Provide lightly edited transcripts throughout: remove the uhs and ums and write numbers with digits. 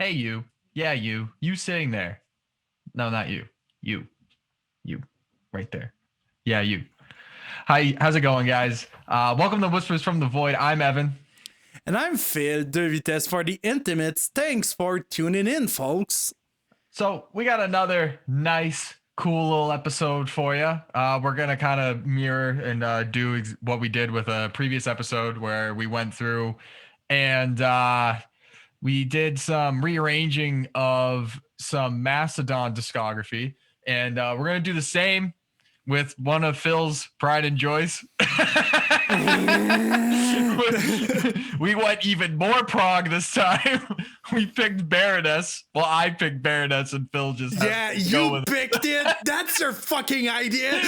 Hey, you. Yeah, you. You sitting there. No, not you. You. You. Right there. Yeah, you. Hi, how's it going, guys? Welcome to Whispers from the Void. I'm Evan. And I'm Phil, de Vitesse for the Intimates. Thanks for tuning in, folks. So, we got another nice, cool little episode for you. We're going to kind of mirror and do what we did with a previous episode where we went through and we did some rearranging of some Mastodon discography. And we're going to do the same with one of Phil's pride and joys. We went even more prog this time. We picked Baroness. Well, I picked Baroness, and Phil just you picked it. That's your fucking idea.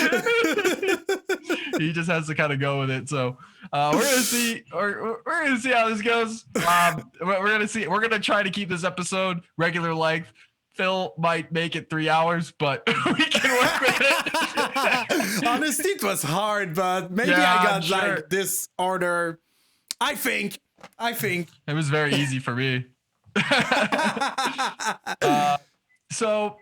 He just has to kind of go with it. So we're gonna see. We're gonna see how this goes. We're gonna see. We're gonna try to keep this episode regular length. Phil might make it 3 hours, but we can work with it. Honestly, it was hard, but maybe I got like this order. I think it was very easy for me. But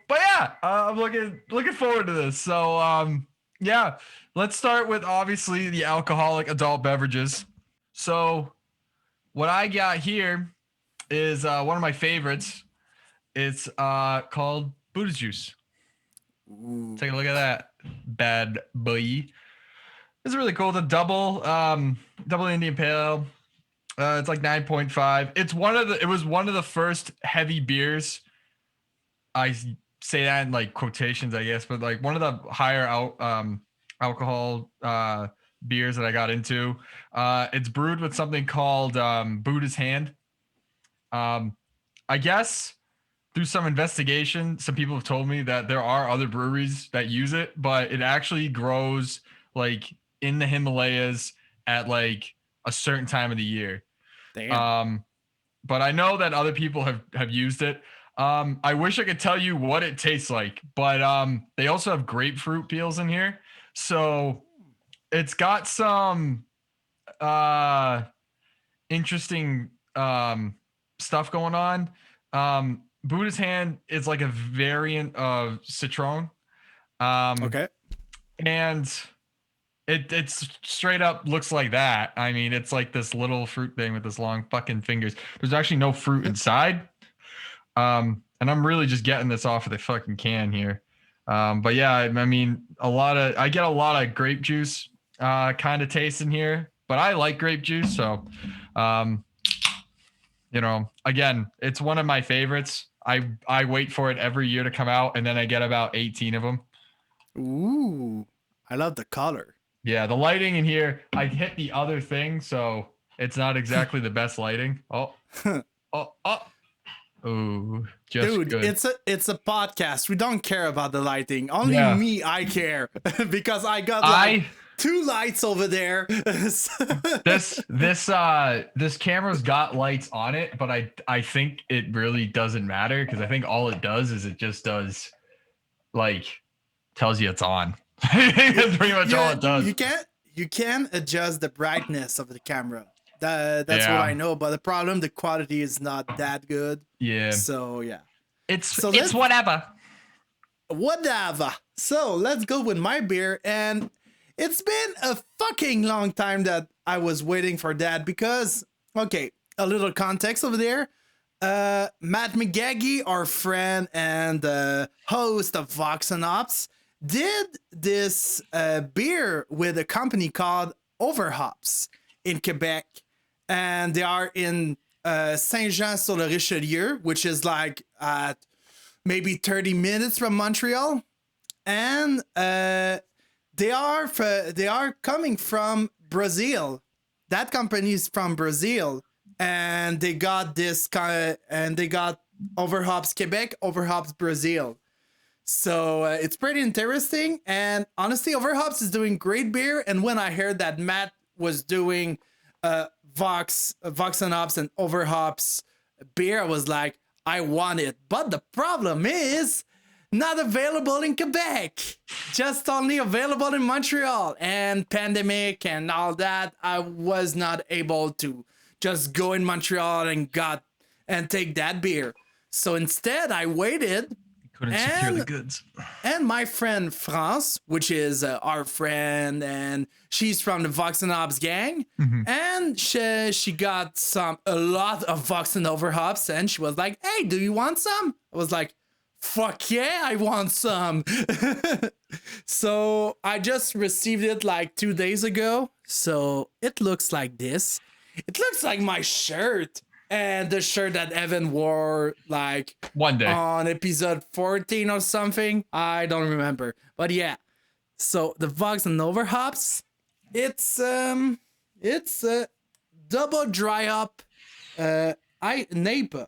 yeah, I'm looking forward to this. So yeah, let's start with obviously the alcoholic adult beverages. So what I got here is one of my favorites. It's called Buddha Juice. Ooh. Take a look at that bad boy. It's really cool. The double Indian Pale. It's like 9.5. It was one of the first heavy beers. I say that in like quotations, I guess, but like one of the higher alcohol beers that I got into. It's brewed with something called Buddha's Hand. I guess through some investigation, some people have told me that there are other breweries that use it, but it actually grows like in the Himalayas at like a certain time of the year. Damn. But I know that other people have used it. I wish I could tell you what it tastes like, but they also have grapefruit peels in here. So it's got some interesting stuff going on. Buddha's Hand is like a variant of Citron. Okay. And it's straight up looks like that. I mean, it's like this little fruit thing with this long fucking fingers. There's actually no fruit inside. And I'm really just getting this off of the fucking can here. But yeah, I mean, I get a lot of grape juice kind of taste in here, but I like grape juice. So, again, it's one of my favorites. I wait for it every year to come out, and then I get about 18 of them. Ooh, I love the color. Yeah, the lighting in here, I hit the other thing, so it's not exactly the best lighting. Ooh, dude, good. It's a podcast. We don't care about the lighting. Only me, I care because I got two lights over there. This camera's got lights on it, but I think it really doesn't matter because I think all it does is it just does like tells you it's on. That's pretty much all it does. You can adjust the brightness of the camera. That's what I know, but the problem, the quality is not that good. Yeah. So yeah. It's whatever. Whatever. So let's go with my beer, and it's been a fucking long time that I was waiting for that because, okay, a little context over there. Matt McGaggy, our friend and host of Vox and Overhops, did this beer with a company called Overhops in Quebec. And they are in Saint-Jean-sur-le-Richelieu, which is like at maybe 30 minutes from Montreal. And they are coming from Brazil. That company is from Brazil, and they got they got Overhops Quebec, Overhops Brazil. So it's pretty interesting. And honestly, Overhops is doing great beer. And when I heard that Matt was doing Vox and Hops and Overhops beer, I was like, I want it. But the problem is not available in Quebec, just only available in Montreal, and pandemic and all that. I was not able to just go in Montreal and take that beer. So instead, I waited, Couldn't secure the and goods. and my friend France, which is our friend, and she's from the Vox and Overhops gang, and she got a lot of Vox and Overhops, and she was like, "Hey, do you want some?" I was like, "Fuck yeah, I want some." So I just received it like 2 days ago. So it looks like this. It looks like my shirt. And the shirt that Evan wore like One day. on episode 14 or something. I don't remember. But yeah. So the Vox and Overhops, it's a double dry up Napa.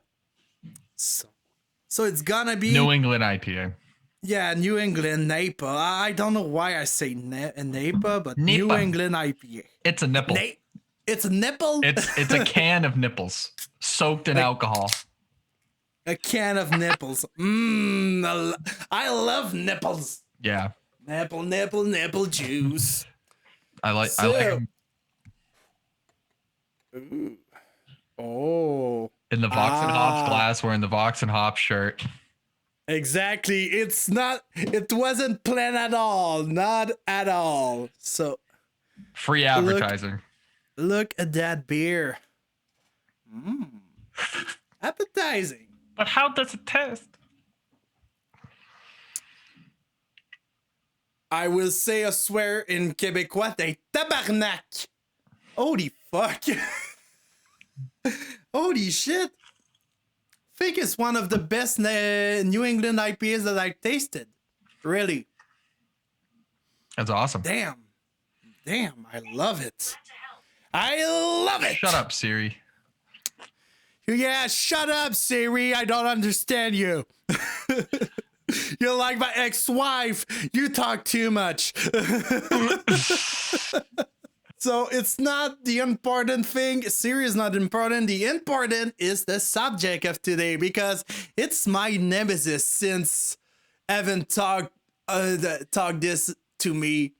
So it's gonna be New England IPA. yeah, New England Napa. I don't know why I say Napa, but New Napa. England IPA. It's a nipple. It's a nipple. It's a can of nipples soaked in alcohol. A can of nipples. I love nipples. Yeah. Nipple juice. I like 'em. Ooh. Oh. In the Vox and Hops glass, wearing the Vox and Hops shirt. Exactly. It wasn't planned at all. Not at all. So Free advertising. look at that beer. Appetizing. But how does it taste? I will say a swear in Québécois, they tabarnak. Holy fuck. Holy shit. I think it's one of the best New England IPAs that I tasted. Really. That's awesome. Damn, I love it. I love it. Shut up, Siri. Yeah, shut up, Siri. I don't understand you. You're like my ex-wife. You talk too much. So it's not the important thing. Siri is not important. The important is the subject of today because it's my nemesis since Evan talked this to me.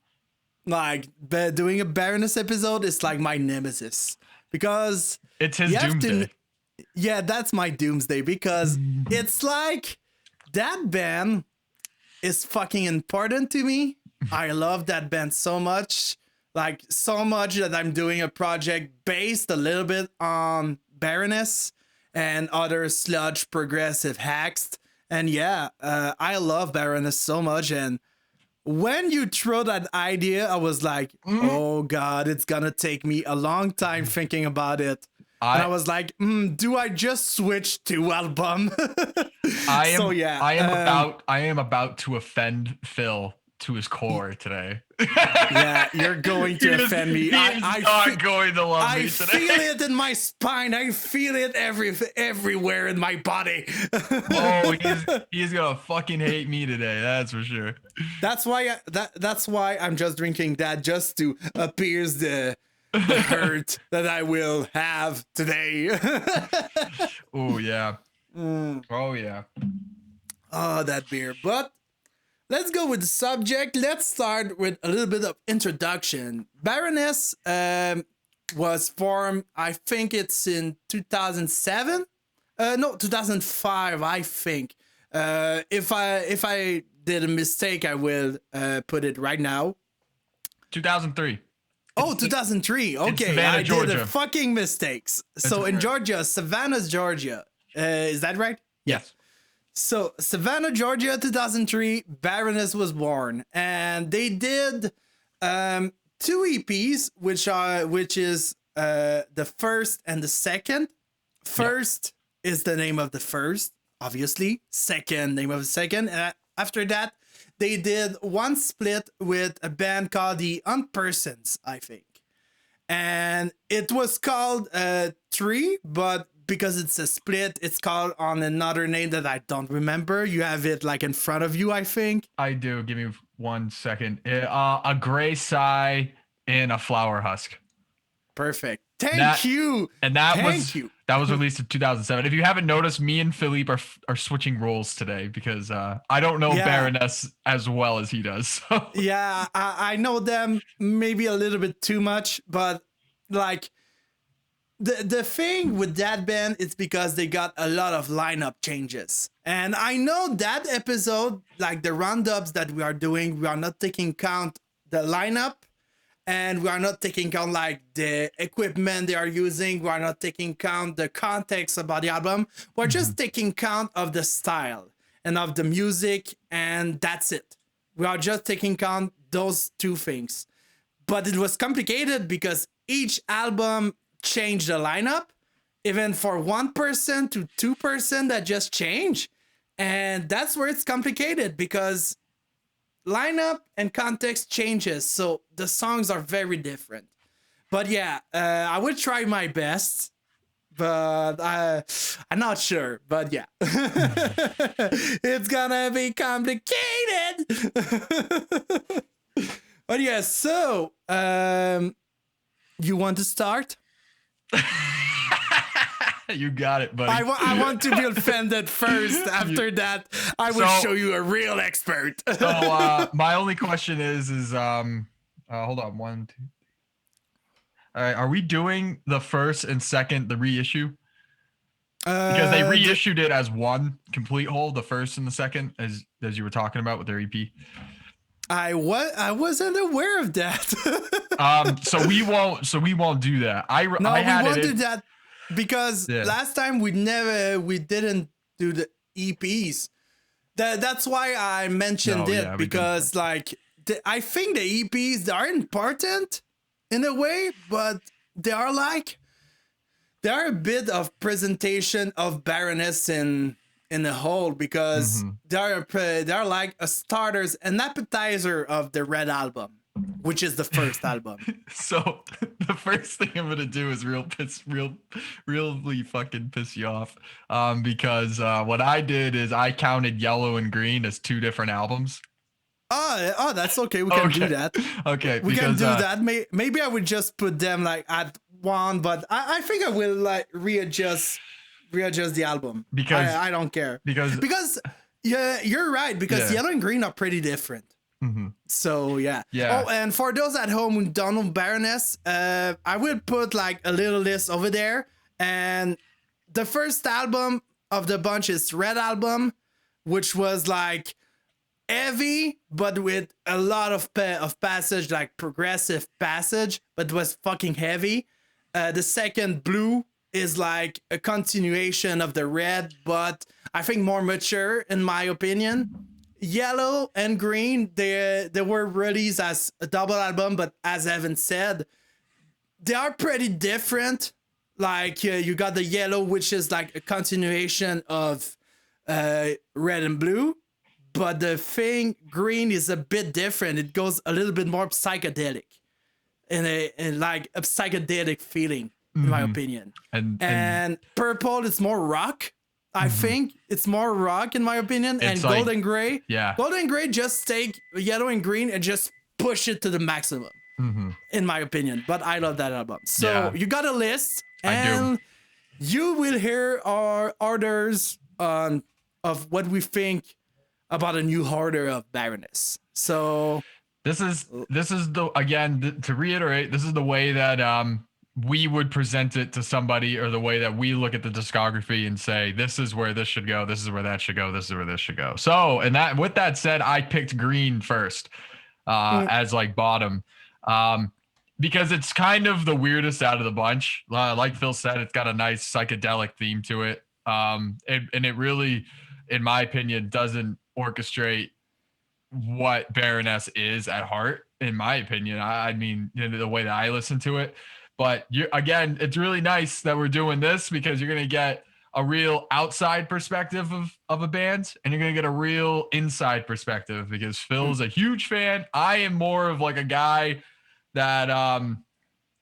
Like doing a Baroness episode is like my nemesis because It's his doomsday. Yeah, that's my doomsday because it's like that band is fucking important to me. I love that band so much. Like so much that I'm doing a project based a little bit on Baroness and other sludge progressive hacks. And yeah, I love Baroness so much. And when you throw that idea, I was like, oh God, it's gonna take me a long time thinking about it. And I was like, do I just switch to album? I am about to offend Phil to his core today. Yeah, you're going to offend me. I'm going to love me today. I feel it in my spine. I feel it everywhere in my body. Oh, he's gonna fucking hate me today. That's for sure. That's why I'm just drinking that just to appease the hurt that I will have today. Oh yeah. Oh yeah. Oh, that beer. But let's go with the subject. Let's start with a little bit of introduction. Baroness was formed, I think it's in 2007. No, 2005, I think. If I did a mistake, I will put it right now. 2003. Oh, 2003. Okay, Savannah, I Georgia. did fucking mistakes. So in Georgia, Savannah, Georgia. Is that right? Yes. So Savannah, Georgia, 2003, Baroness was born, and they did 2 EPs, which is the first and the second. First is the name of the first, obviously. Second, name of the second. And after that, they did one split with a band called the Unpersons, I think. And it was called 3, but because it's a split, it's called on another name that I don't remember. You have it like in front of you, I think. I do. Give me 1 second. A gray sigh in a flower husk. Perfect. Thank you. And that was released in 2007. If you haven't noticed, me and Philippe are switching roles today because I don't know Baroness as well as he does. So. Yeah, I know them maybe a little bit too much, but like the thing with that band, it's because they got a lot of lineup changes. And I know that episode, like the roundups that we are doing, we are not taking count the lineup, and we are not taking count like the equipment they are using. We are not taking count the context about the album. We're just taking count of the style and of the music, and that's it. We are just taking count those two things. But it was complicated because each album changed the lineup, even for 1% to 2% that just changed. And that's where it's complicated because lineup and context changes. So the songs are very different. But yeah, I would try my best, but I'm not sure. But yeah, it's gonna be complicated. But yeah, so you want to start? You got it, buddy. I want to be offended first. After that, I will show you a real expert. So my only question is hold on, 1, 2. All right, are we doing the first and second, the reissue? Because they reissued it as one complete whole, the first and the second, as you were talking about with their EP. I wasn't aware of that. So we won't do that. We won't do that because last time we didn't do the EPs. That's why I mentioned it because like I think the EPs, they are important in a way, but they are a bit of presentation of Baroness in the whole because they're like a starters, an appetizer of the Red Album, which is the first album. So the first thing I'm gonna do is really fucking piss you off, because what I did is I counted Yellow and Green as 2 different albums. Oh, that's okay. We can do that. Okay, we can do that. Maybe I would just put them like at one, but I think I will like readjust the album because I don't care because yeah, you're right because Yellow and Green are pretty different. So yeah. Oh, and for those at home who don't know Baroness, I will put like a little list over there, and the first album of the bunch is Red Album, which was like heavy but with a lot of passage, like progressive passage, but was fucking heavy. The second, Blue, is like a continuation of the Red, but I think more mature in my opinion. Yellow and Green, they were released as a double album, but as Evan said, they are pretty different. Like you got the Yellow, which is like a continuation of Red and Blue, but the thing Green is a bit different. It goes a little bit more psychedelic, in like a psychedelic feeling, in my opinion. And Purple is more rock. I think it's more rock in my opinion. And like, Golden Grey. Yeah. Golden Grey just take Yellow and Green and just push it to the maximum, in my opinion. But I love that album. So you got a list, and you will hear our orders of what we think about a new order of Baroness. So this is to reiterate, this is the way that we would present it to somebody, or the way that we look at the discography and say, this is where this should go, this is where that should go, this is where this should go. So, and that, with that said, I picked Green first as like bottom, because it's kind of the weirdest out of the bunch. Like Phil said, it's got a nice psychedelic theme to it. And it really, in my opinion, doesn't orchestrate what Baroness is at heart, in my opinion. I mean, the way that I listen to it. But again, it's really nice that we're doing this because you're going to get a real outside perspective of a band, and you're going to get a real inside perspective because Phil's a huge fan. I am more of like a guy that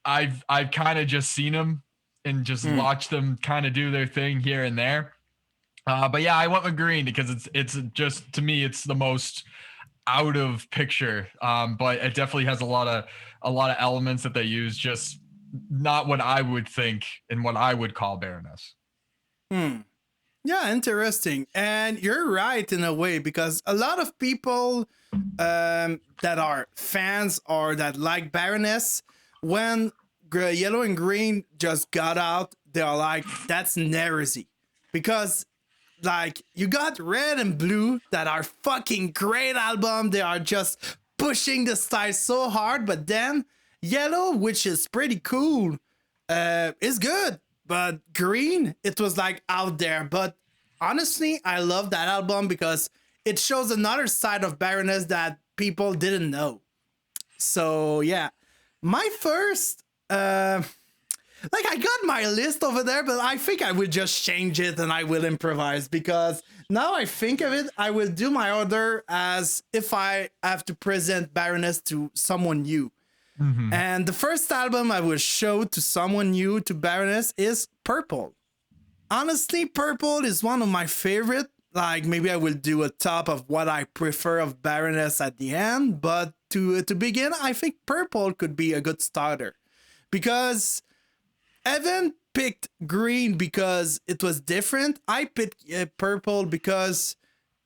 I've kind of just seen them and just watched them kind of do their thing here and there. But yeah, I went with Green because it's just, to me, it's the most out of picture. But it definitely has a lot of elements that they use, just not what I would think and what I would call Baroness. Yeah, interesting. And you're right in a way, because a lot of people that are fans or that like Baroness, when Yellow and Green just got out, they're like, that's heresy. Because like you got Red and Blue that are fucking great album. They are just pushing the style so hard, but then Yellow, which is pretty cool, is good. But Green, it was like out there. But honestly, I love that album because it shows another side of Baroness that people didn't know. So yeah, my first, like I got my list over there, but I think I will just change it and I will improvise because now I think of it, I will do my order as if I have to present Baroness to someone new. Mm-hmm. And the first album I will show to someone new to Baroness is Purple. Honestly, Purple is one of my favorite. Like maybe I will do a top of what I prefer of Baroness at the end, but to begin, I think Purple could be a good starter because Evan picked Green because it was different. I picked Purple because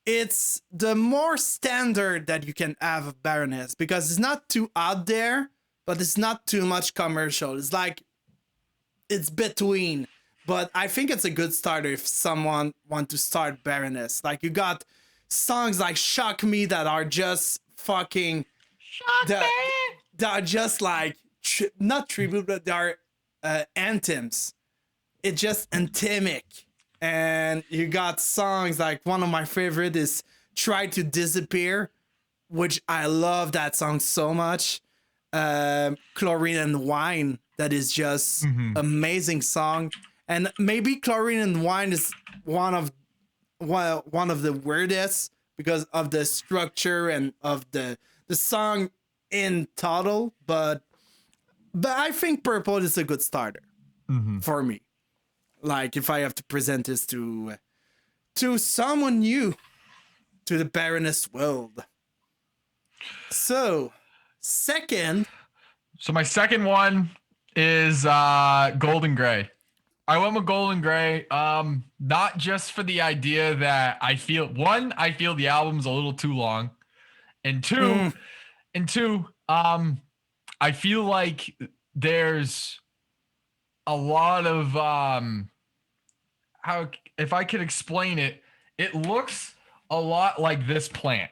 it's the more standard that you can have of Baroness because it's not too out there, but it's not too much commercial. It's like it's between. But I think it's a good starter if someone want to start Baroness. Like you got songs like Shock Me that are just fucking that are just like not tribute, but they are anthems. It's just anthemic. And you got songs like one of my favorite is Try to Disappear, which I love that song so much. Chlorine and Wine, that is just amazing song. And maybe Chlorine and Wine is one of the weirdest because of the structure and of the song in total, but I think Purple is a good starter for me. Like if I have to present this to someone new to the Baroness world. So my second one is Golden Gray. I went with Golden Gray, not just for the idea that I feel the album's a little too long, and two, I feel like there's a lot of how if I could explain it, it looks a lot like this plant.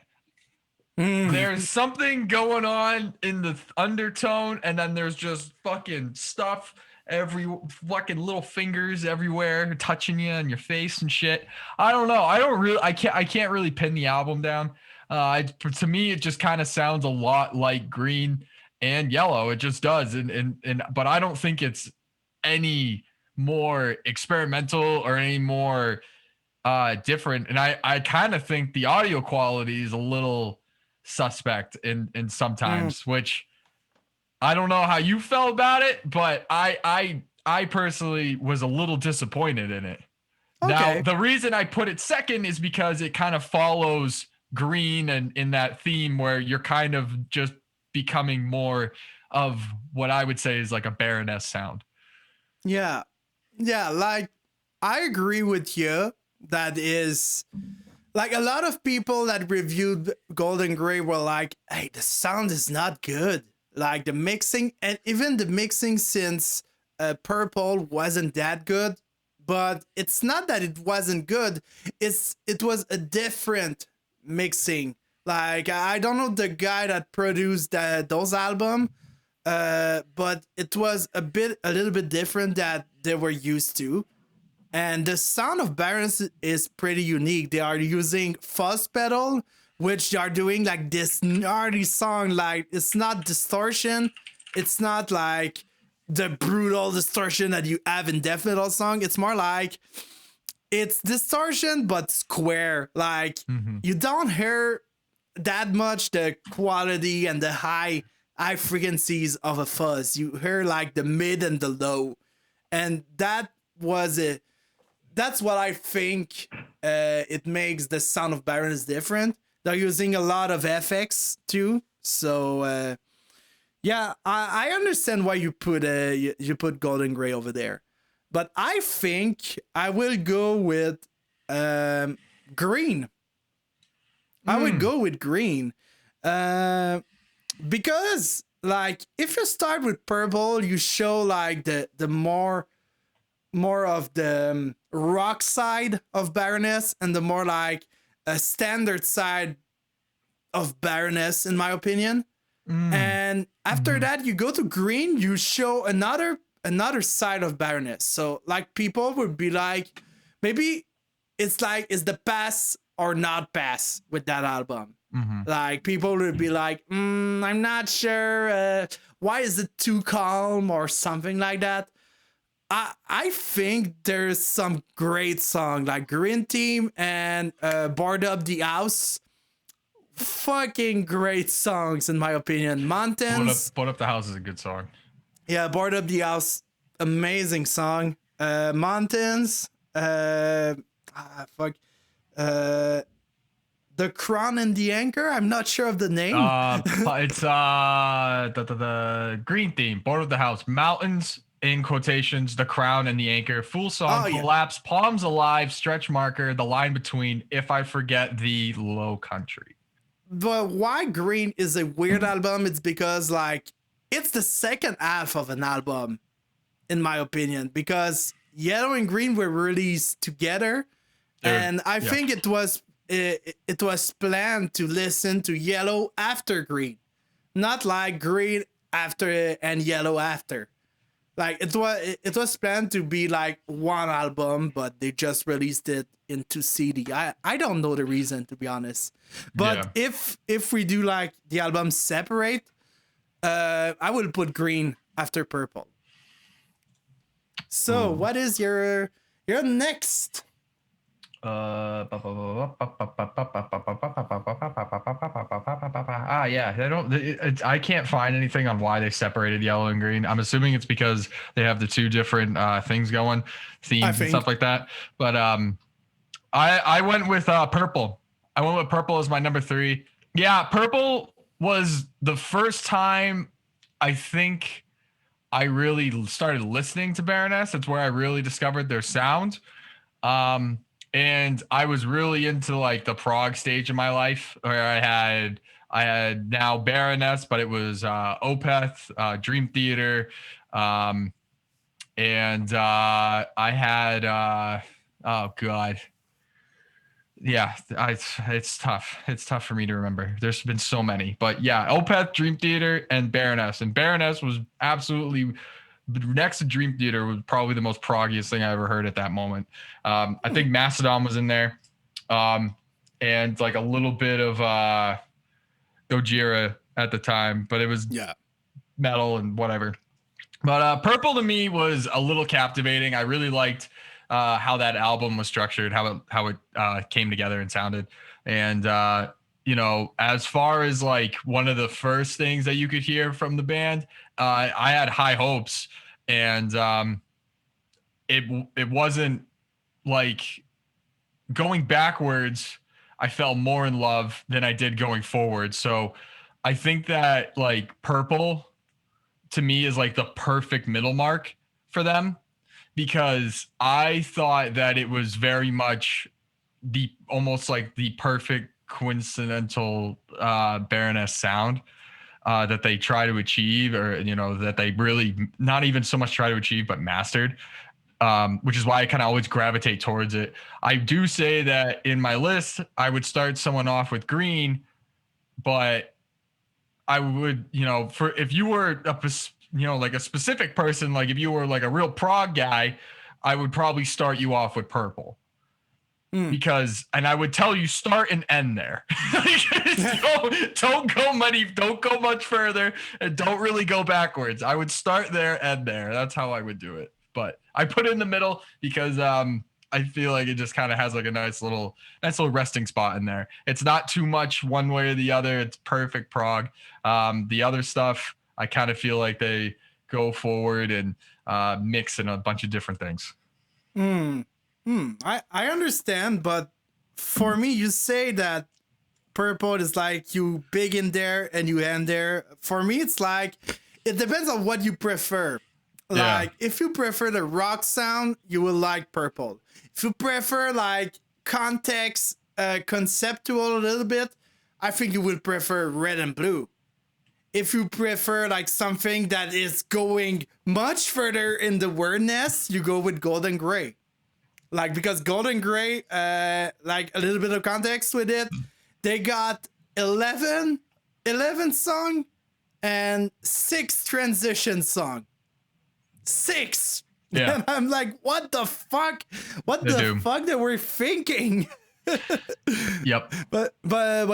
There's something going on in the undertone, and then there's just fucking stuff. Every fucking little fingers everywhere touching you on your face and shit. I don't know. I can't really pin the album down. To me, it just kind of sounds a lot like Green and Yellow. It just does. But I don't think it's any more experimental or any more different. And I kind of think the audio quality is a little suspect in sometimes, which I don't know how you felt about it, but I personally was a little disappointed in it. Okay. Now, the reason I put it second is because it kind of follows Green and in that theme where you're kind of just becoming more of what I would say is like a Baroness sound. Yeah. Yeah, like I agree with you. That is like a lot of people that reviewed Golden Gray were like, hey, the sound is not good. Like the mixing, and even the mixing since Purple wasn't that good, but it's not that it wasn't good. It was a different mixing. Like I don't know the guy that produced those album, but it was a little bit different that they were used to. And the sound of Baroness is pretty unique. They are using fuzz pedal, which they are doing like this gnarly song. Like it's not distortion. It's not like the brutal distortion that you have in Death Metal song. It's more like it's distortion, but square. Like you don't hear that much the quality and the high frequencies of a fuzz. You hear like the mid and the low. And that was it. That's what I think it makes the sound of Baroness different. They're using a lot of FX too, so yeah, I understand why you put Golden Gray over there, but I think I will go with Green. I would go with Green because like if you start with Purple, you show like the more of the rock side of Baroness and the more like a standard side of Baroness, in my opinion. And after that, you go to Green, you show another side of Baroness. So like people would be like, maybe it's like is the pass or not pass with that album. Like people would be like, I'm not sure. Why is it too calm or something like that? I think there's some great song like Green Team and Board Up the House. Fucking great songs in my opinion. Mountains. Put up the House is a good song. Yeah, Board Up the House. Amazing song. Mountains. Fuck. The Crown and the Anchor. I'm not sure of the name. It's the Green Theme, Board of the House, Mountains in quotations, The Crown and the Anchor, full song, Collapse, Palms Alive, Stretch Marker, the line between, If I Forget the Low Country. But why Green is a weird album? It's because like it's the second half of an album, in my opinion, because Yellow and Green were released together, and I think it was planned to listen to Yellow after Green, not like Green after and Yellow after. Like it was planned to be like one album, but they just released it into CD. I don't know the reason, to be honest. But if we do like the album separate, I will put Green after Purple. So what is your next? Yeah, I can't find anything on why they separated Yellow and Green. I'm assuming it's because they have the two different things going, themes and stuff like that. But I went with Purple. I went with Purple as my number 3. Yeah, Purple was the first time I think I really started listening to Baroness. It's where I really discovered their sound. And I was really into like the prog stage of my life, where I had now Baroness, but it was Opeth, Dream Theater, and I had oh god, yeah, it's tough. It's tough for me to remember. There's been so many, but yeah, Opeth, Dream Theater, and Baroness. And Baroness was absolutely next to Dream Theater was probably the most proggiest thing I ever heard at that moment. I think Mastodon was in there, and like a little bit of Gojira at the time, but it was metal and whatever. But Purple to me was a little captivating. I really liked how that album was structured, how it came together and sounded. And you know, as far as like one of the first things that you could hear from the band, I had high hopes, and it wasn't like going backwards. I fell more in love than I did going forward. So I think that like Purple to me is like the perfect middle mark for them, because I thought that it was very much almost like the perfect coincidental Baroness sound that they try to achieve, or you know, that they really not even so much try to achieve but mastered, which is why I kind of always gravitate towards it. I do say that in my list I would start someone off with Green, but I would, you know, for if you were like a specific person, like if you were like a real prog guy, I would probably start you off with Purple. Because, and I would tell you, start and end there. don't go much further, and don't really go backwards. I would start there, end there. That's how I would do it. But I put it in the middle because I feel like it just kind of has like a nice little resting spot in there. It's not too much one way or the other. It's perfect prog. The other stuff, I kind of feel like they go forward and mix in a bunch of different things. I understand, but for me, you say that Purple is like you begin there and you end there. For me, it's like it depends on what you prefer. Like if you prefer the rock sound, you will like Purple. If you prefer like conceptual a little bit, I think you would prefer Red and Blue. if you prefer like something that is going much further in the weirdness, you go with Golden Grey. Like, because Golden Grey, like a little bit of context with it, they got 11 song and 6 transition song. 6. Yeah. And I'm like, what the fuck? What the fuck that we're thinking? Yep. But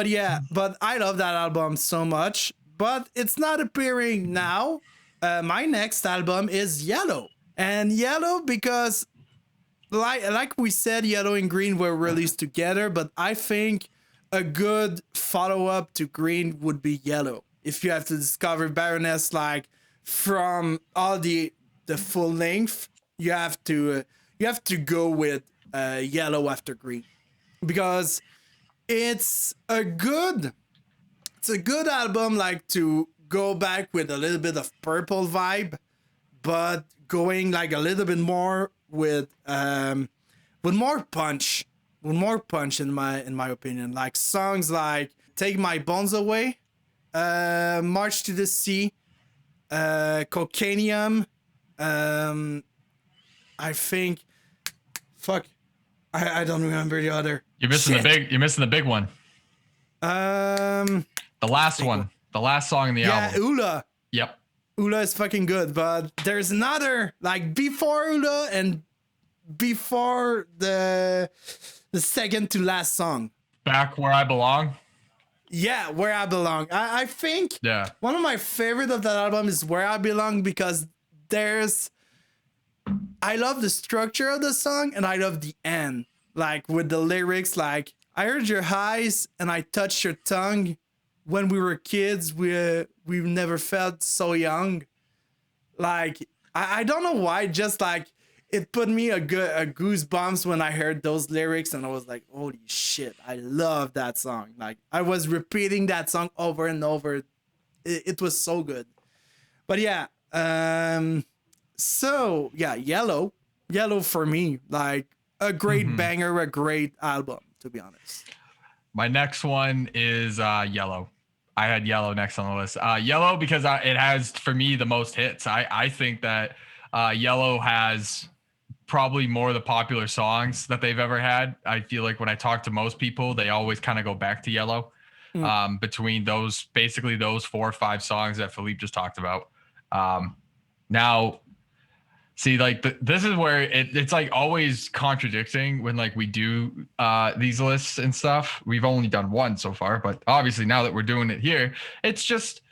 yeah, but I love that album so much. But it's not appearing now. My next album is Yellow. And Yellow because like we said, Yellow and Green were released together, but I think a good follow-up to Green would be Yellow. If you have to discover Baroness like from all the full length, you have to go with Yellow after Green, because it's a good album, like to go back with a little bit of Purple vibe, but going like a little bit more with more punch, in my opinion. Like songs like Take My Bones Away, March to the Sea, Cocainium. I think, fuck, I don't remember the other. You're missing the big one. The last one. The last song in the album. Yeah, Ula. Yep. Ula is fucking good, but there's another like before Ula and before the second to last song. Back Where I Belong. Yeah, Where I Belong. I think one of my favorite of that album is Where I Belong, because I love the structure of the song and I love the end. Like with the lyrics, like I heard your eyes and I touched your tongue. When we were kids, we've never felt so young. Like I don't know why, just like it put me a goosebumps when I heard those lyrics, and I was like, holy shit, I love that song. Like I was repeating that song over and over. It was so good. But yeah, so yeah, Yellow for me, like a great banger, a great album, to be honest. My next one is Yellow. I had Yellow next on the list. Yellow because it has, for me, the most hits. I think that Yellow has probably more of the popular songs that they've ever had. I feel like when I talk to most people, they always kind of go back to Yellow. Between those 4 or 5 songs that Philippe just talked about. Now, see, like this is where it's like always contradicting when like we do these lists and stuff. We've only done one so far, but obviously now that we're doing it here, it's just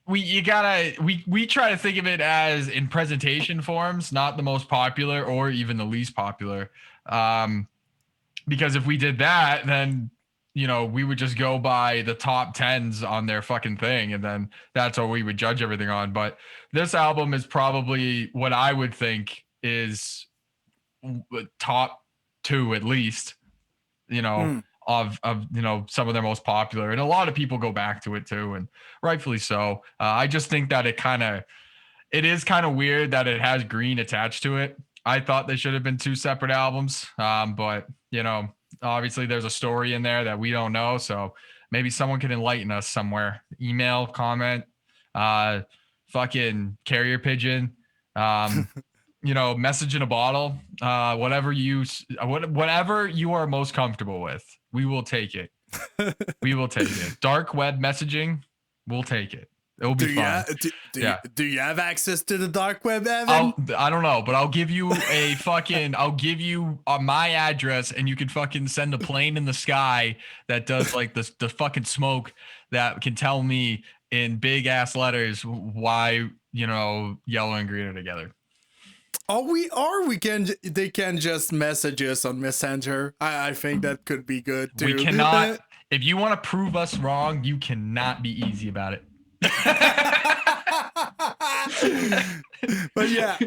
we try to think of it as in presentation forms, not the most popular or even the least popular. Because if we did that, then we would just go by the top 10s on their fucking thing, and then that's what we would judge everything on. But this album is probably what I would think is top 2 at least, of some of their most popular. And a lot of people go back to it too, and rightfully so. I just think that it is kind of weird that it has Green attached to it. I thought they should have been 2 separate albums, but obviously there's a story in there that we don't know, so maybe someone can enlighten us somewhere. Email, comment, fucking carrier pigeon, message in a bottle, whatever you are most comfortable with, we will take it. We will take it. Dark web messaging, we'll take it. It'll be fun. Do you have access to the dark web, Evan? I don't know, but I'll give you my address, and you can fucking send a plane in the sky that does like the fucking smoke that can tell me in big ass letters why Yellow and Green are together. They can just message us on Messenger. I think that could be good too. We cannot. If you want to prove us wrong, you cannot be easy about it. But yeah,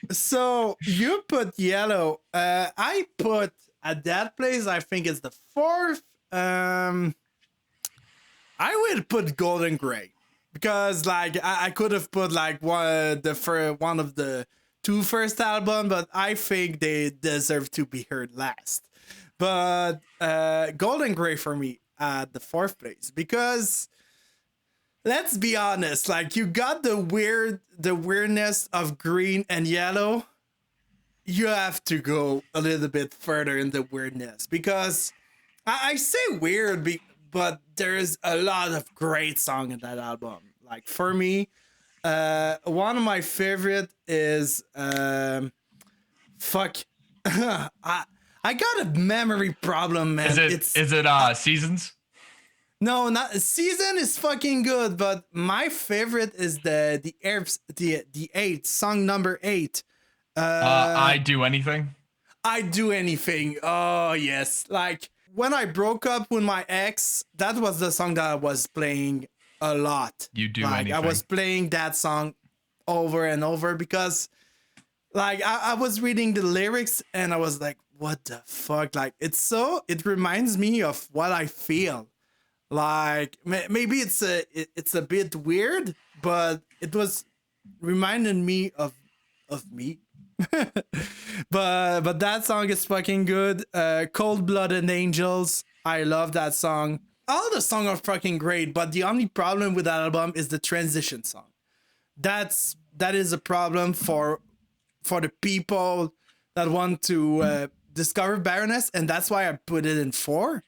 so you put Yellow. I put at that place, I think it's the 4th. I would put Golden Grey, because like I could have put like one of the 2 first album, but I think they deserve to be heard last. But Golden Grey for me at the 4th place, because let's be honest. Like, you got the weirdness of green and yellow. You have to go a little bit further in the weirdness, because I say weird, but there's a lot of great song in that album. Like, for me, one of my favorite is fuck. I got a memory problem, man. Is it Seasons? No, not Season is fucking good, but my favorite is the eight song number 8. I Do Anything. I Do Anything. Oh yes, like when I broke up with my ex, that was the song that I was playing a lot. You Do Like, Anything. I was playing that song over and over because, like, I was reading the lyrics and I was like, what the fuck? Like, it reminds me of what I feel. Like, maybe it's a bit weird, but it was reminding me of me. but that song is fucking good. Cold-Blooded Angels, I love that song. All the songs are fucking great, but the only problem with that album is the transition song. That is a problem for the people that want to discover Baroness, and that's why I put it in fourth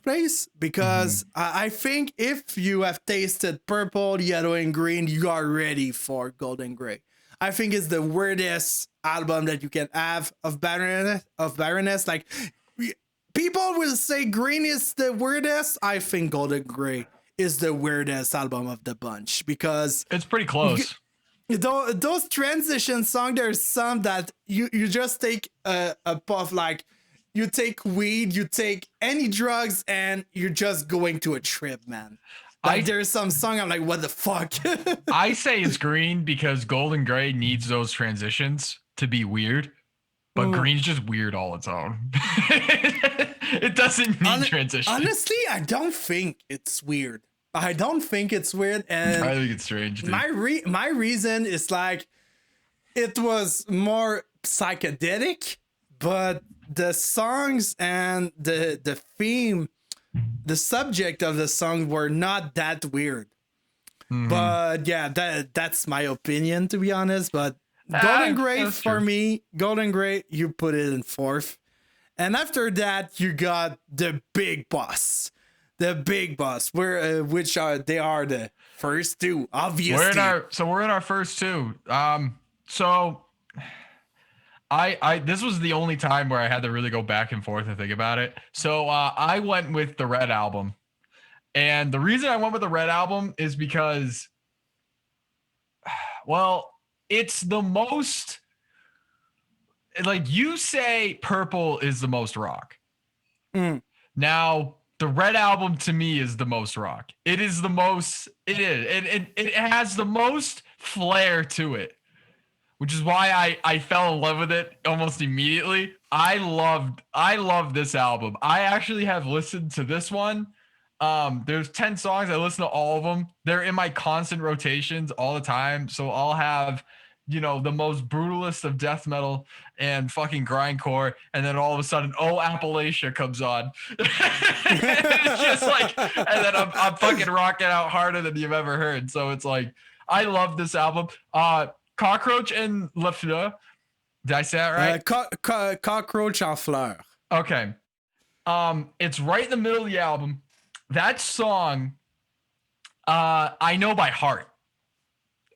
place, because I think if you have tasted purple, yellow, and green, you are ready for Gold and Gray. I think it's the weirdest album that you can have of Baroness. Like, people will say green is the weirdest. I think Gold and Gray is the weirdest album of the bunch, because it's pretty close. Those transition songs, there's some that you just take a puff, like, you take weed, you take any drugs, and you're just going to a trip, man. Like, there's some song I'm like, what the fuck? I say it's green because Gold and Gray needs those transitions to be weird, but green's just weird all its own. It doesn't need transition. Honestly, I don't think it's weird. I don't think it's weird, and I think it's strange, dude. My reason is, like, it was more psychedelic, but the songs and the theme, the subject of the song were not that weird. But yeah, that's my opinion, to be honest. But Golden Gray, for me, Golden Gray, you put it in 4th. And after that, you got the big boss. The big boss, which are the first two, obviously. We're in our first two. So this was the only time where I had to really go back and forth and think about it. So I went with the Red Album. And the reason I went with the Red Album is because, well, it's the most, like, you say Purple is the most rock. Now, the Red Album to me is the most rock. It is the most, it has the most flair to it, which is why I fell in love with it almost immediately. I love this album. I actually have listened to this one. There's 10 songs. I listen to all of them. They're in my constant rotations all the time. So I'll have, the most brutalist of death metal and fucking grindcore, and then all of a sudden, Appalachia comes on. It's just like, and then I'm fucking rocking out harder than you've ever heard. So it's like, I love this album. Cockroach and La Fleur. Did I say that right? Cockroach en Fleur. Okay. It's right in the middle of the album. That song, I know by heart.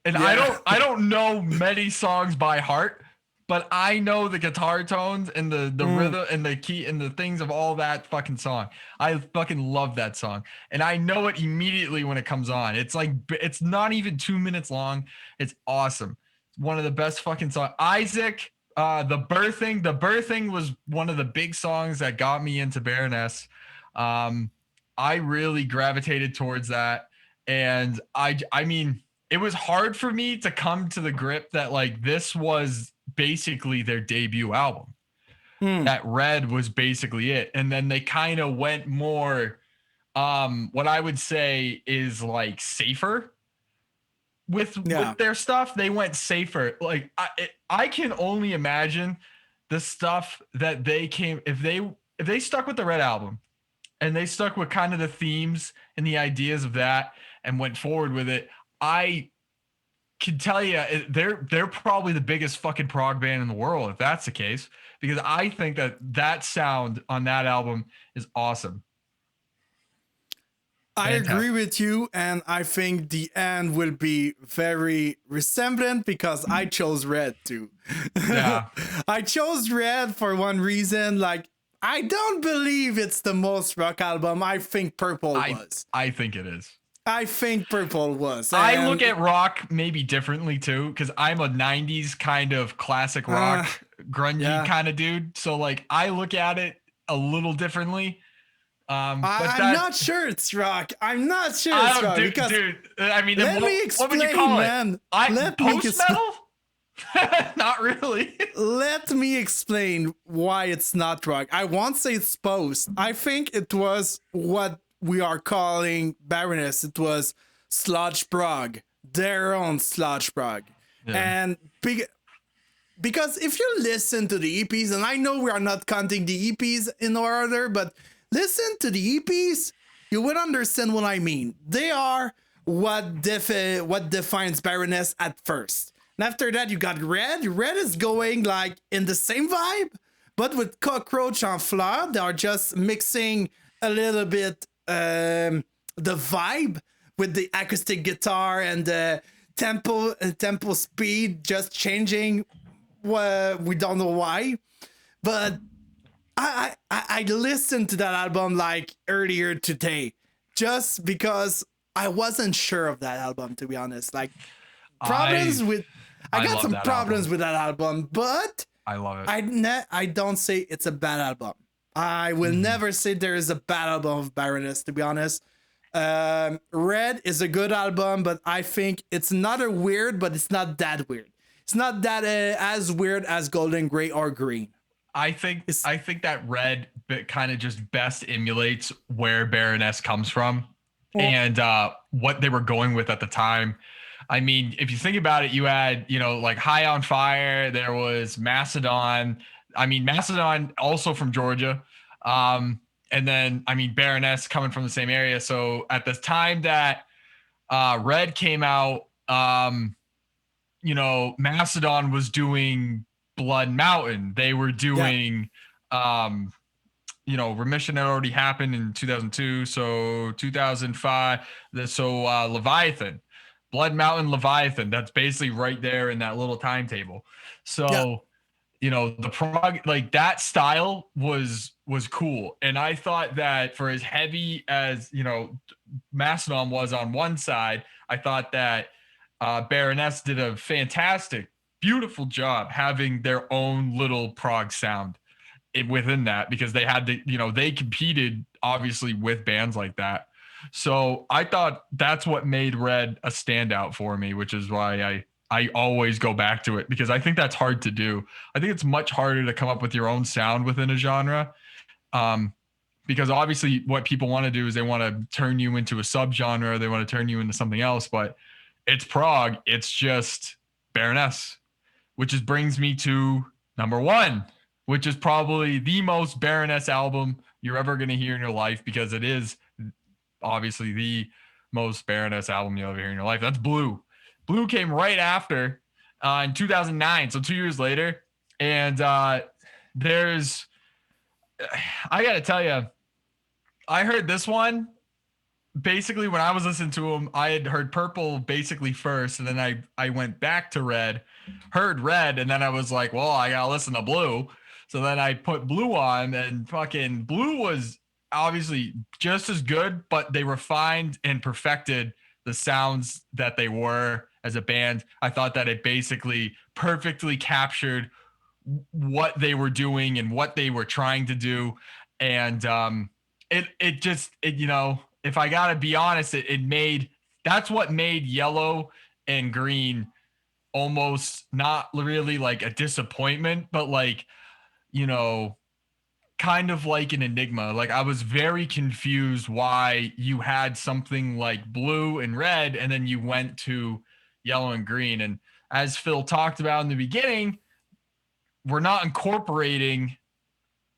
And yeah. I don't know many songs by heart, but I know the guitar tones and the rhythm and the key and the things of all that fucking song. I fucking love that song. And I know it immediately when it comes on. It's like, it's not even 2 minutes long. It's awesome. It's one of the best fucking songs. Isaac, The Birthing was one of the big songs that got me into Baroness. I really gravitated towards that. And I mean, it was hard for me to come to the grip that, like, this was basically their debut album. That Red was basically it. And then they kind of went more, what I would say is, like, safer with their stuff. They went safer. Like, I can only imagine the stuff that they if they stuck with the Red Album and they stuck with kind of the themes and the ideas of that and went forward with it. I can tell you they're probably the biggest fucking prog band in the world if that's the case, because I think that sound on that album is awesome. I agree Fantastic. with you, and I think the end will be very resemblant because I chose red too. Yeah. I chose red for one reason. Like, I don't believe it's the most rock album. I think Purple was. I think it is. I think Purple was. I look at rock maybe differently too, because I'm a 90s kind of classic rock, grungy kind of dude. So like I look at it a little differently. I'm not sure it's rock. I'm not sure it's rock. Dude, I mean, let me explain, what would you call man. It? Post metal? Not really. Let me explain why it's not rock. I won't say it's post. I think it was what we are calling Baroness. It was sludge prog, their own sludge prog. Yeah. And because if you listen to the EPs, and I know we are not counting the EPs in order, but listen to the EPs, you would understand what I mean. They are what defines Baroness at first. And after that, you got Red. Red is going like in the same vibe, but with Cockroach and Fleur, they are just mixing a little bit the vibe with the acoustic guitar and the tempo speed just changing. We don't know why, but I listened to that album like earlier today, just because I wasn't sure of that album, to be honest. Like I got some problems with that album, but I love it. I don't say it's a bad album. I will never say there is a bad album of Baroness, to be honest. Red is a good album, but I think it's not a weird, but it's not that weird. It's not that as weird as Golden, Gray, or Green. I think that Red kind of just best emulates where Baroness comes from and what they were going with at the time. I mean, if you think about it, you had, like High on Fire, there was Macedon. I mean, Macedon also from Georgia. And then, I mean, Baroness coming from the same area. So at the time that Red came out, Macedon was doing Blood Mountain. They were doing, Remission had already happened in 2002. So 2005, Leviathan, Blood Mountain, Leviathan. That's basically right there in that little timetable. So, the prog, like that style was cool. And I thought that for as heavy as, Macedon was on one side, I thought that Baroness did a fantastic, beautiful job having their own little prog sound within that, because they had to, they competed obviously with bands like that. So I thought that's what made Red a standout for me, which is why I always go back to it, because I think that's hard to do. I think it's much harder to come up with your own sound within a genre. Because obviously what people want to do is they want to turn you into a subgenre. They want to turn you into something else, but it's prog. It's just Baroness, which brings me to number one, which is probably the most Baroness album you're ever going to hear in your life, because it is obviously the most Baroness album you'll ever hear in your life. That's Blue. Blue came right after in 2009, so 2 years later. And I got to tell you, I heard this one basically when I was listening to them. I had heard Purple basically first, and then I went back to Red, heard Red, and then I was like, well, I gotta listen to Blue. So then I put Blue on, and fucking Blue was obviously just as good, but they refined and perfected the sounds that they were as a band. I thought that it basically perfectly captured what they were doing and what they were trying to do. And if I gotta be honest, that's what made Yellow and Green almost not really like a disappointment, but like, kind of like an enigma. Like I was very confused why you had something like Blue and Red, and then you went to Yellow and Green. And as Phil talked about in the beginning, we're not incorporating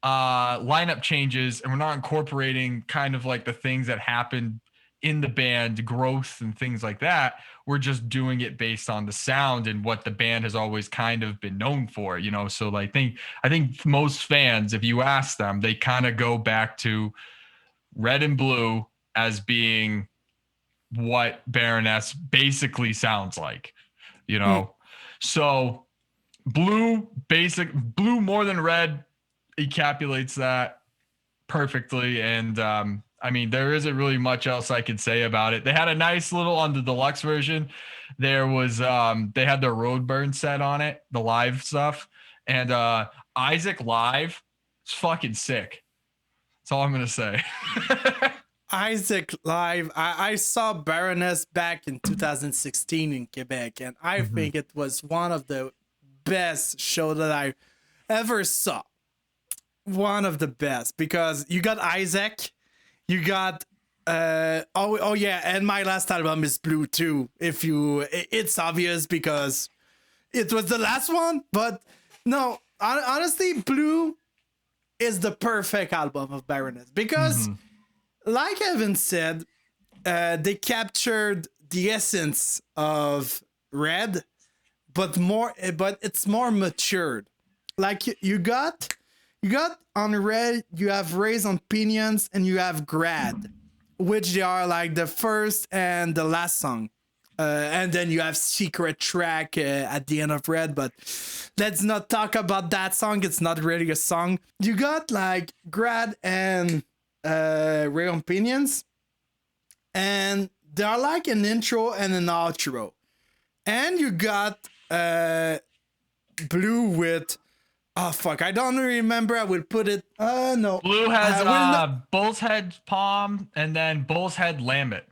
lineup changes, and we're not incorporating kind of like the things that happened in the band growth and things like that. We're just doing it based on the sound and what the band has always kind of been known for, you know. So like I think most fans, if you ask them, they kind of go back to Red and Blue as being what Baroness basically sounds like, you know. So blue more than red encapsulates that perfectly. And I mean, there isn't really much else I could say about it. They had a nice little on the deluxe version. There was they had their Roadburn set on it, the live stuff, and Isaac live. It's fucking sick. That's all I'm gonna say. Isaac live. I saw Baroness back in 2016 in Quebec, and I think it was one of the best show that I ever saw. One of the best, because you got Isaac, you got oh yeah, and my last album is blue too. If you, it's obvious because it was the last one, but no, honestly, blue is the perfect album of Baroness because. Like Evan said, they captured the essence of Red, but it's more matured. Like you got on Red, you have Raised on Pinions and you have Grad, which they are like the first and the last song. And then you have Secret Track at the end of Red, but let's not talk about that song. It's not really a song. You got like Grad and Raised on Pinions, and they're like an intro and an outro. And you got Blue with oh fuck, I don't remember. I will put it no. Blue has Bull's Head Palm and then Bull's Head Lambert.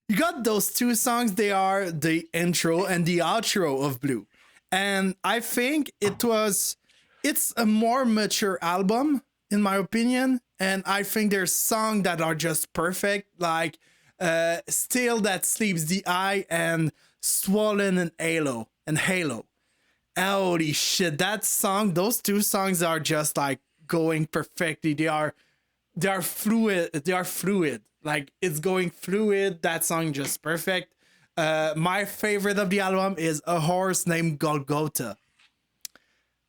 You got those two songs, they are the intro and the outro of Blue. And I think it's a more mature album in my opinion. And I think there's songs that are just perfect, like Still That Sleeps the Eye and Swollen and Halo. Holy shit, that song, those two songs are just like going perfectly. They are fluid. Like it's going fluid. That song just perfect. My favorite of the album is A Horse Named Golgotha.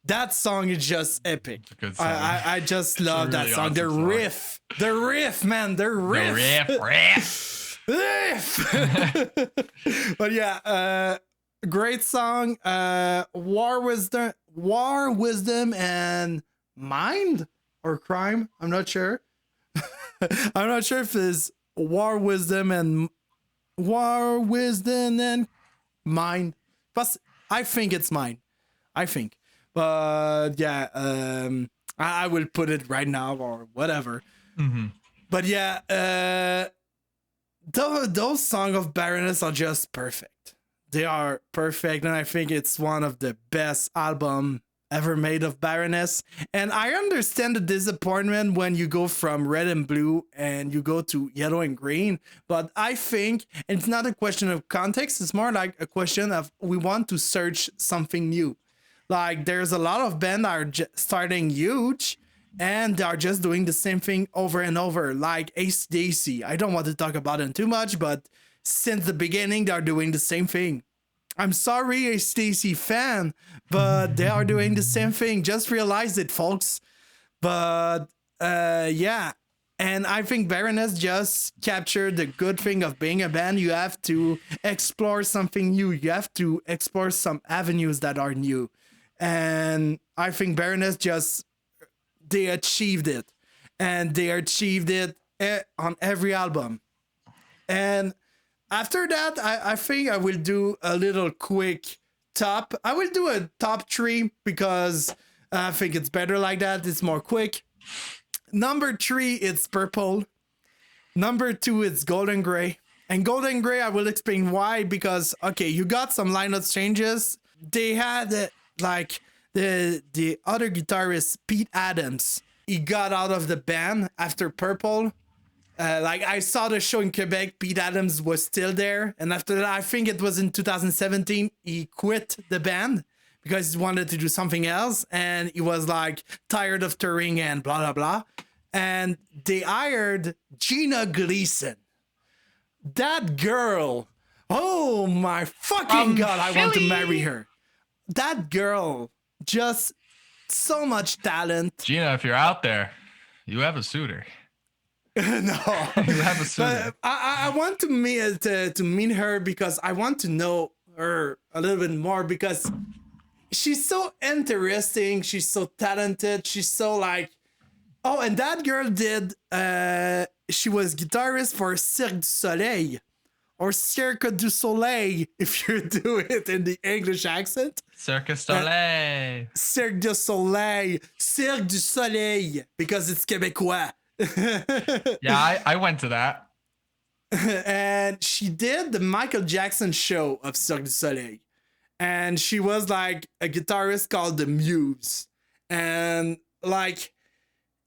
That song is just epic. I just love that song. The riff, man, the riff. But yeah, great song. War Wisdom and Mind or Crime. I'm not sure. I'm not sure if it's War Wisdom and Mind. But I think it's Mind. But yeah, I will put it right now or whatever. But yeah, those songs of Baroness are just perfect. They are perfect, and I think it's one of the best albums ever made of Baroness. And I understand the disappointment when you go from Red and Blue and you go to Yellow and Green, but I think it's not a question of context. It's more like a question of we want to search something new. Like there's a lot of bands that are starting huge and they are just doing the same thing over and over, like AC/DC. I don't want to talk about them too much, but since the beginning, they're doing the same thing. I'm sorry, AC/DC fan, but they are doing the same thing. Just realize it, folks. But yeah, and I think Baroness just captured the good thing of being a band. You have to explore something new. You have to explore some avenues that are new. And I think Baroness they achieved it. And they achieved it on every album. And after that, I think I will do a little quick top. I will do a top 3 because I think it's better like that. It's more quick. Number 3, it's Purple. Number 2, it's Golden Grey. And Golden Grey, I will explain why. Because, okay, you got some lineup changes. They had, like, the other guitarist, Pete Adams. He got out of the band after Purple. Like, I saw the show in Quebec. Pete Adams was still there. And after that, I think it was in 2017, he quit the band because he wanted to do something else, and he was like tired of touring and blah blah blah. And they hired Gina Gleason. That girl. Oh my fucking god, I want to marry her. That girl, just so much talent. Gina, if you're out there, you have a suitor. No, You have a suitor. but I want to meet her because I want to know her a little bit more, because she's so interesting. She's so talented. She's so like, oh, and that girl did. She was guitarist for Cirque du Soleil, or Cirque du Soleil, if you do it in the English accent. Cirque du Soleil. Cirque du Soleil. Cirque du Soleil, because it's Québécois. Yeah, I went to that. And she did the Michael Jackson show of Cirque du Soleil. And she was like a guitarist called the Muse. And like,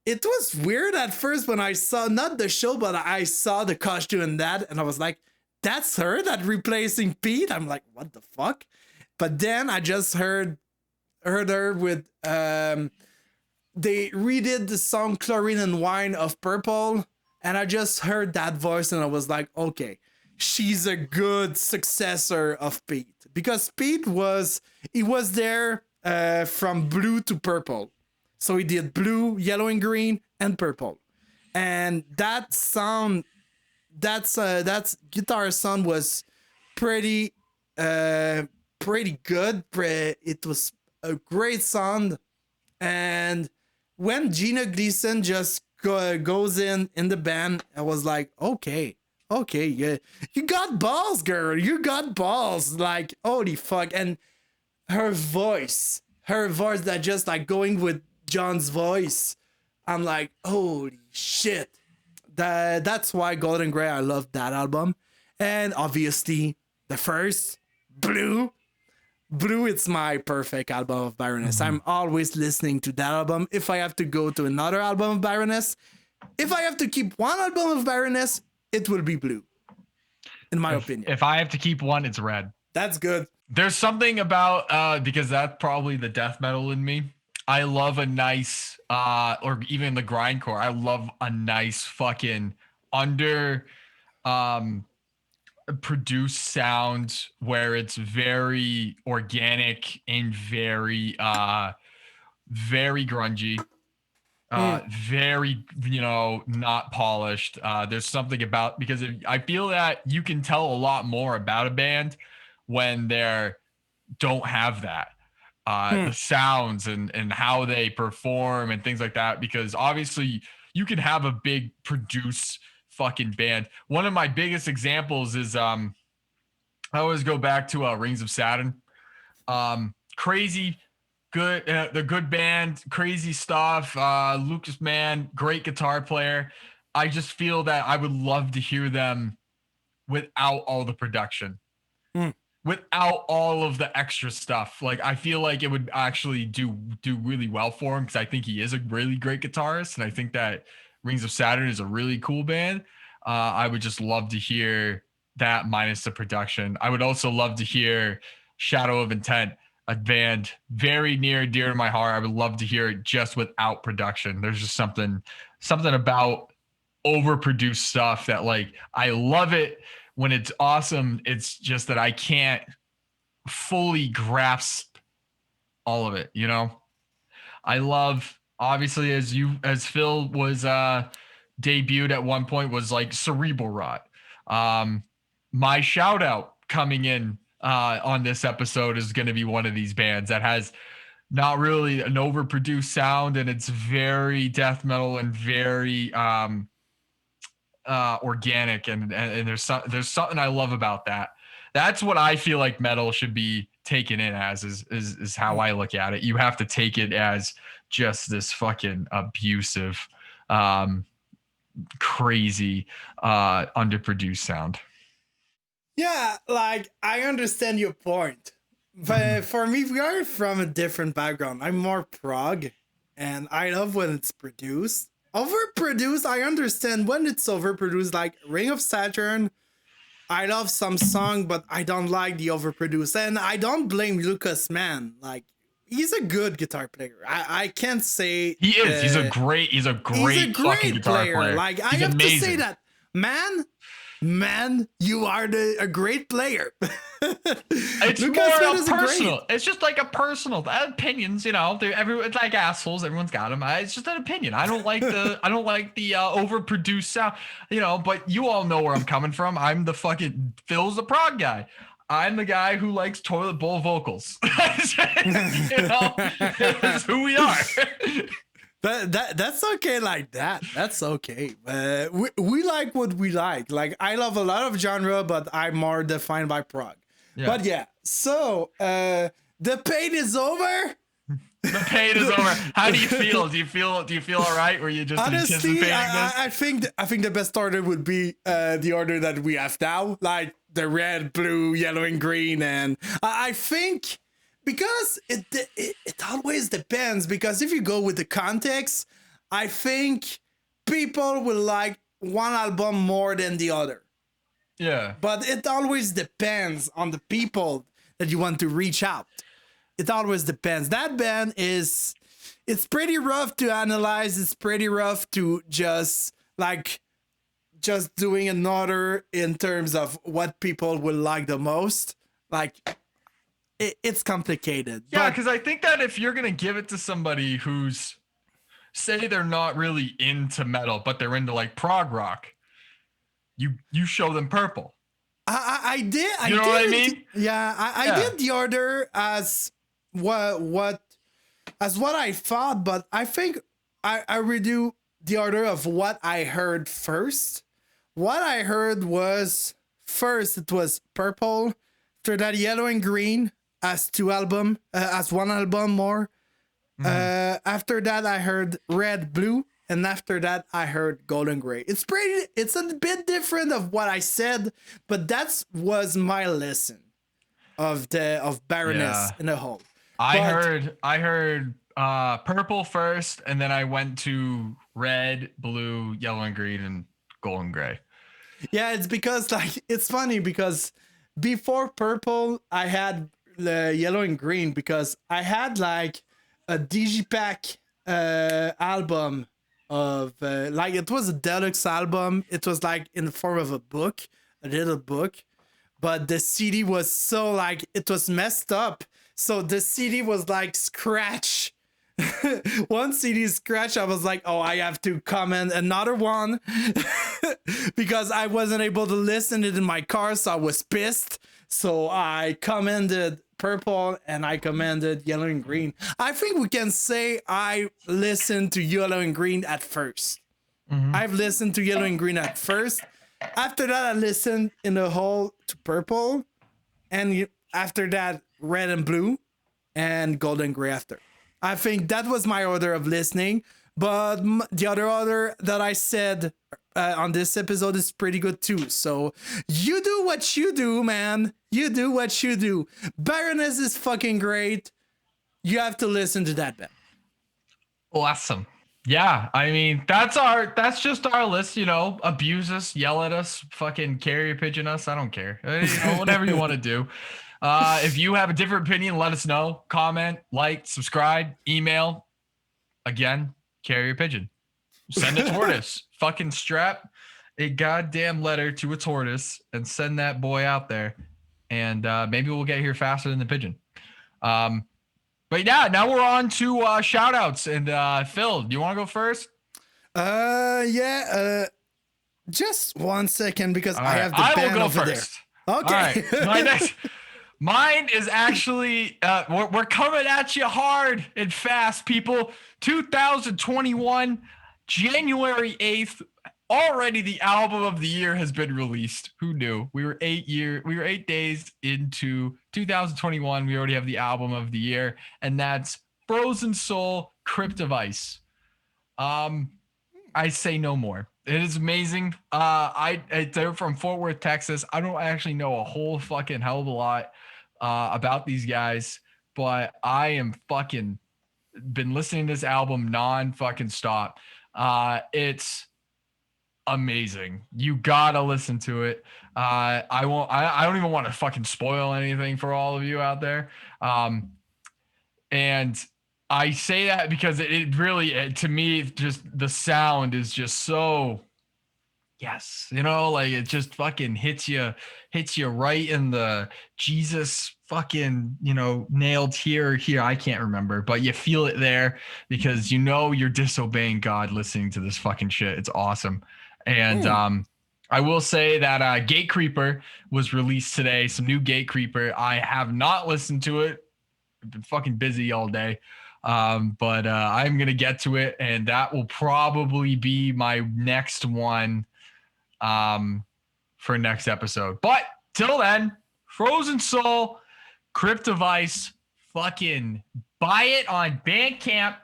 it was weird at first when I saw, not the show, but I saw the costume and that. And I was like, that's her that replacing Pete? I'm like, what the fuck? But then I just heard her with, they redid the song Chlorine and Wine of Purple. And I just heard that voice and I was like, okay, she's a good successor of Pete. Because Pete was there from blue to purple. So he did blue, yellow and green, and purple. And that sound, that's guitar sound was pretty good. It was a great sound. And when Gina Gleason just goes in the band, I was like, okay, yeah, you got balls, girl. You got balls. Like, holy fuck. And her voice that just like going with John's voice, I'm like, holy shit. That's why Golden Grey, I love that album. And obviously the first, Blue, it's my perfect album of Baroness. Mm-hmm. I'm always listening to that album. If I have to go to another album of Baroness, if I have to keep one album of Baroness, it will be Blue, in my opinion. If I have to keep one, it's Red. That's good. There's something about, because that's probably the death metal in me. I love a nice, or even the grindcore, I love a nice fucking produced sound where it's very organic and very grungy. Very, not polished. There's something about, because I feel that you can tell a lot more about a band when they don't have that. The sounds and how they perform and things like that, because obviously you can have a big produce fucking band. One of my biggest examples is I always go back to Rings of Saturn. Crazy good, the good band, crazy stuff. Lucas Mann, great guitar player. I just feel that I would love to hear them without all the production, without all of the extra stuff. Like, I feel like it would actually do really well for him, because I think he is a really great guitarist, and I think that Rings of Saturn is a really cool band. I would just love to hear that minus the production. I would also love to hear Shadow of Intent, a band very near and dear to my heart. I would love to hear it just without production. There's just something about overproduced stuff that, like, I love it when it's awesome. It's just that I can't fully grasp all of it, I love, obviously, as Phil was debuted at one point, was like Cerebral Rot. My shout out coming in on this episode is going to be one of these bands that has not really an overproduced sound, and it's very death metal and very organic, and there's something I love about that. That's what I feel like metal should be taken in as, is how I look at it. You have to take it as just this fucking abusive, crazy, underproduced sound. Yeah, like, I understand your point. But for me, we are from a different background. I'm more prog, and I love when it's produced. Overproduced, I understand when it's overproduced, like Ring of Saturn. I love some song, but I don't like the overproduced. And I don't blame Lucas, man. Like, he's a good guitar player. I can't say He is. He's a great he's a fucking great guitar player. Like, I He's have amazing. to say that, man, you are a great player. It's Lucas more is personal. It's just like a personal opinions, you know. It's like assholes. Everyone's got them. It's just an opinion. I don't like the overproduced sound, you know. But you all know where I'm coming from. I'm the fucking Phil's the prog guy. I'm the guy who likes toilet bowl vocals. You know, it's who we are. That's okay like that. That's okay. We like what we like. Like, I love a lot of genre, but I'm more defined by prog. Yeah. But yeah, so the pain is over. The pain is over. How do you feel? Do you feel all right? Were you just honestly, anticipating this? I think the best order would be the order that we have now, like the red, blue, yellow, and green. And I think because it always depends. Because if you go with the context, I think people will like one album more than the other. Yeah. But it always depends on the people that you want to reach out. It always depends. That band it's pretty rough to analyze. It's pretty rough to just doing another in terms of what people will like the most. Like, it's complicated. Yeah, because I think that if you're going to give it to somebody who's, say they're not really into metal, but they're into like prog rock, you show them Purple. I did. You know what I mean? Yeah, I did the order as what I thought, but I think I redo the order of what I heard first. What I heard was first it was Purple, after that Yellow and Green as one album more. After that I heard Red, Blue. And after that, I heard Golden Gray. It's a bit different of what I said, but that was my listen of Baroness in a whole. I heard Purple first, and then I went to Red, Blue, Yellow and Green, and Golden Gray. Yeah, it's because it's funny because before Purple, I had the Yellow and Green because I had like a Digipack album. Of it was a deluxe album. It was like in the form of a little book, but the CD was so it was messed up. So the CD was like scratch. One CD scratch. I was like, oh, I have to comment another one because I wasn't able to listen it in my car, so I was pissed. So I commented Purple and I commended Yellow and Green. I think we can say I listened to Yellow and Green at first. Mm-hmm. I've listened to Yellow and Green at first. After that, I listened in the whole to Purple. And after that, Red and Blue and Golden Gray after. I think that was my order of listening. But the other order that I said on this episode is pretty good too. So you do what you do, man. You do what you do. Baroness is fucking great. You have to listen to that band. Awesome. Yeah, I mean that's just our list. You know, abuse us, yell at us, fucking carrier pigeon us. I don't care. You know, whatever you want to do. If you have a different opinion, let us know. Comment, like, subscribe, email. Again, carrier pigeon. Send a tortoise. Fucking strap a goddamn letter to a tortoise and send that boy out there. And maybe we'll get here faster than the pigeon. But yeah, now we're on to shout outs. And Phil, do you want to go first? Yeah. Just 1 second because I have the band over first. There. Okay. All right. Mine is actually, we're coming at you hard and fast, people. 2021, January 8th, already the album of the year has been released. Who knew? We were 8 days into 2021. We already have the album of the year, and that's Frozen Soul, Crypt of Ice. I say no more. It is amazing. They're from Fort Worth, Texas. I don't actually know a whole fucking hell of a lot about these guys, but I am fucking been listening to this album non fucking stop. It's amazing. You gotta listen to it. I won't. I don't even want to fucking spoil anything for all of you out there. And I say that because it really, to me, just the sound is just so. Yes, like it just fucking hits you right in the Jesus fucking, nailed here. I can't remember, but you feel it there because you're disobeying God listening to this fucking shit. It's awesome. And I will say that Gate Creeper was released today. Some new Gate Creeper. I have not listened to it. I've been fucking busy all day. But I'm gonna get to it, and that will probably be my next one for next episode. But till then, Frozen Soul, Cryptovice, fucking buy it on Bandcamp,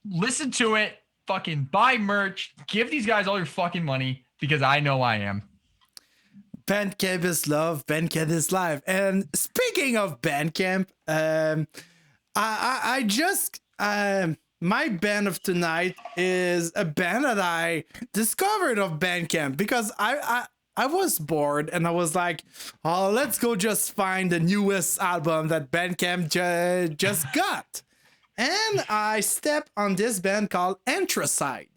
listen to it, fucking buy merch, give these guys all your fucking money because I know I am. Bandcamp is love, Bandcamp is live. And speaking of Bandcamp, I just my band of tonight is a band that I discovered of Bandcamp because I was bored and I was like, oh, let's go just find the newest album that Bandcamp just got. And I stepped on this band called Anthracite.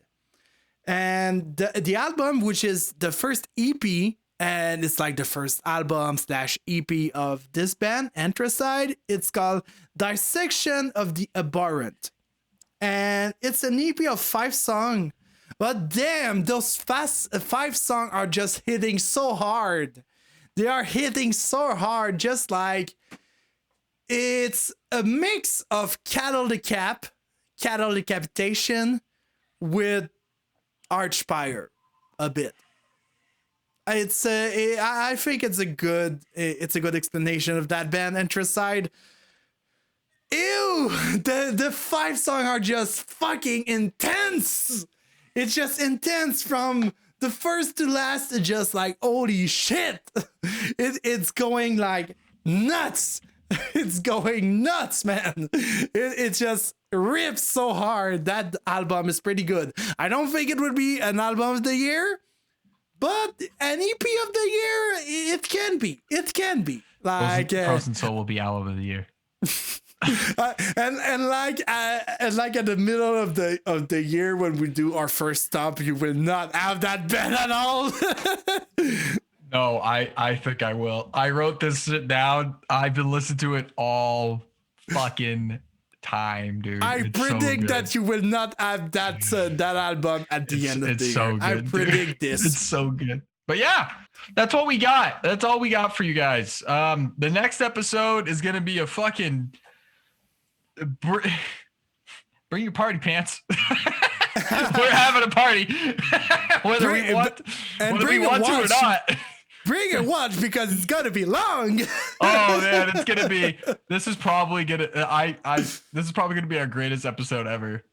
And the album, which is the first EP, and it's like the first album / EP of this band, Anthracite, it's called Dissection of the Abhorrent. And it's an EP of 5 songs. But damn, those 5 songs are just hitting so hard. They are hitting so hard, just like it's a mix of cattle decapitation with Archspire a bit. It's I think it's a good explanation of that band, Anthracite. Ew, the 5 songs are just fucking intense. It's just intense from the first to last. It's just like, holy shit. It's going like nuts. It's going nuts, man. It just rips so hard. That album is pretty good. I don't think it would be an album of the year, but an EP of the year, it can be. It can be. Like Frozen Soul will be album of the year. and like at the middle of the year when we do our first stop, you will not have that band at all. No, I think I will. I wrote this shit down. I've been listening to it all fucking time, dude. I predict that you will not have that album at the end of the so year. Good, I predict this. It's so good. But yeah, that's what we got. That's all we got for you guys. The next episode is gonna be a fucking bring your party pants. We're having a party, whether we want to or not. Bring a watch because it's gonna be long. Oh man, it's gonna be. This is probably gonna. This is probably gonna be our greatest episode ever.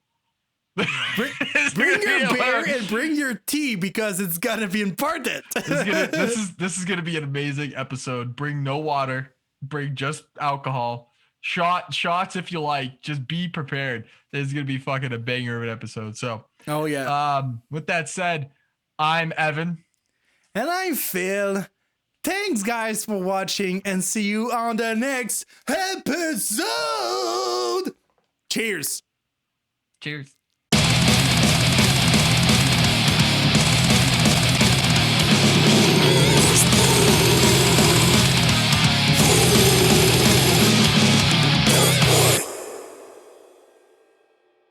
Bring your beer and bring your tea because it's gonna be important. This is gonna be an amazing episode. Bring no water. Bring just alcohol. Shots if you like. Just be prepared. This is gonna be fucking a banger of an episode. So. Oh yeah. With that said, I'm Evan. And I'm Phil. Thanks, guys, for watching, and see you on the next episode. Cheers. Cheers.